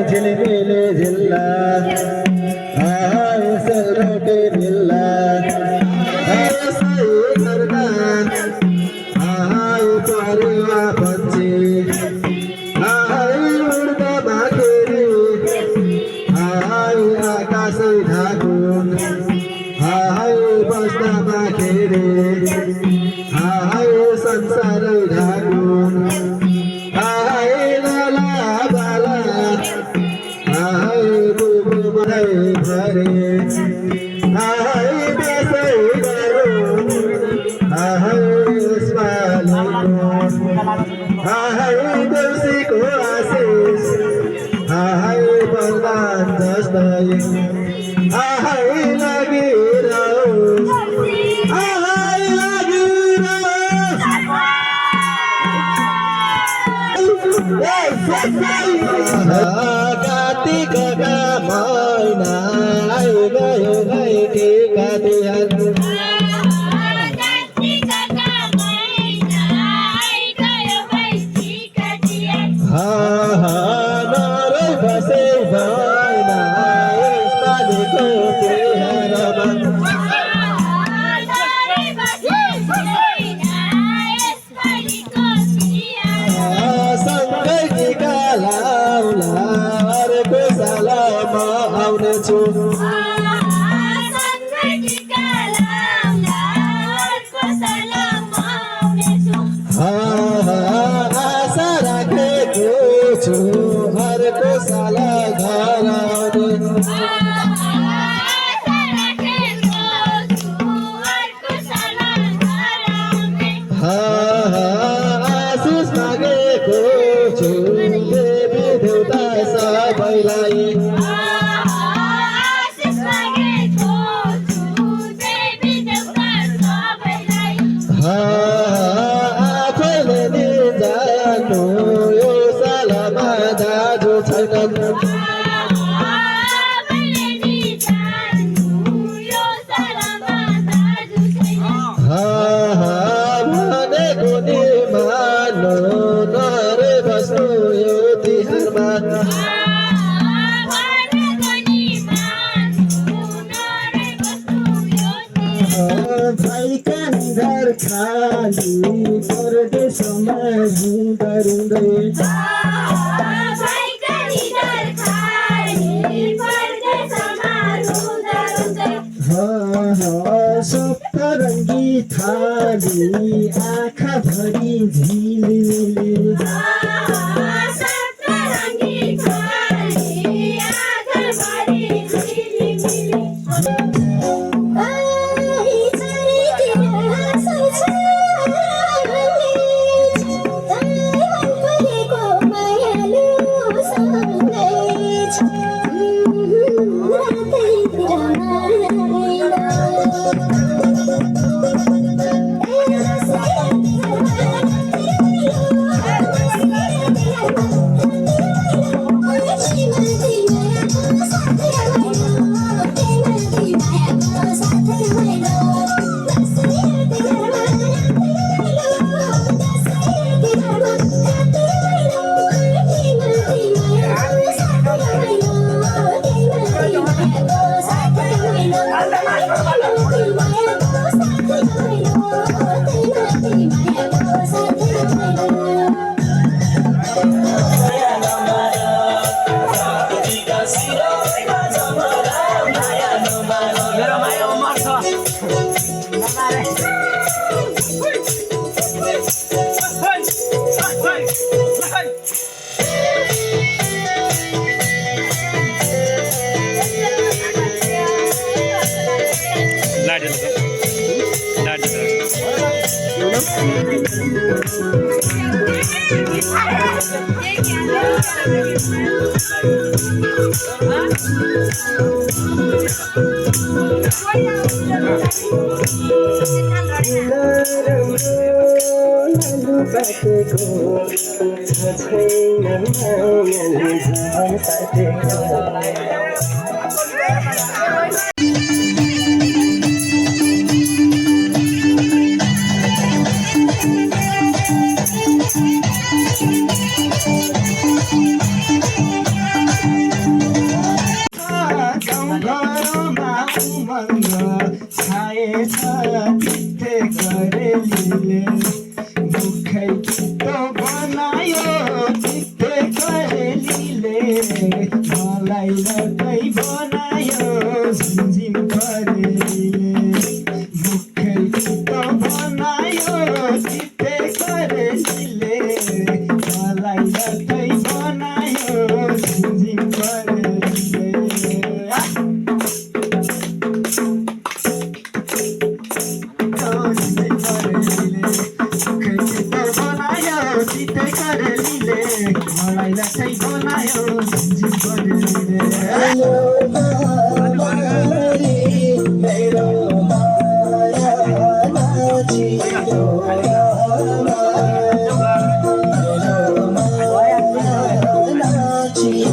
झिलमिल झिल्ला सरोटे मिल्ला सही गर्दान परिवा पन्छी उड्दा भाकेरी आकाशै ढाकुन बस्दा भाकेरी संसारै ढाकुन लाला बाला बुबुलै भरे बेसै गरुन देउसीको आशिष बरदान जस्तै लागिरहोस् कार्तिकका महिना गयो घैठी कातिहार नरै बसे भैना यसपालिको तिहारमा सँगै टिका लाउला अर्को साल म आउनेछु आशा राखेको छु अर्को साल घर आउने आशिष मागेको छु देवी देउता सबैलाई आफैले नि जान्नु यो सालमा दाजु छैनन् भनेको नि मान्नु नरे बस्नु यो तिहारमा भाइका घर खाली परदेशमा रुँदा रुँदै सप्तरङ्गी थाली आँखाभरि झिलिमिली Thank you. रहेछ चित्ते करेलीले मुखै चित्तो बनायो चित्ते करेलीले मलाई लटै बनायो झिमझिम करेलीले मुखै चित्तो बनायो चित्ते करेलीले मलाई लटै बनायो झिमझिम करेलीले चित्ते करेलीले मलाई लटै बनायो झिमझिम करेलीले मेरो माया नाचियो मेरो माया नाचियो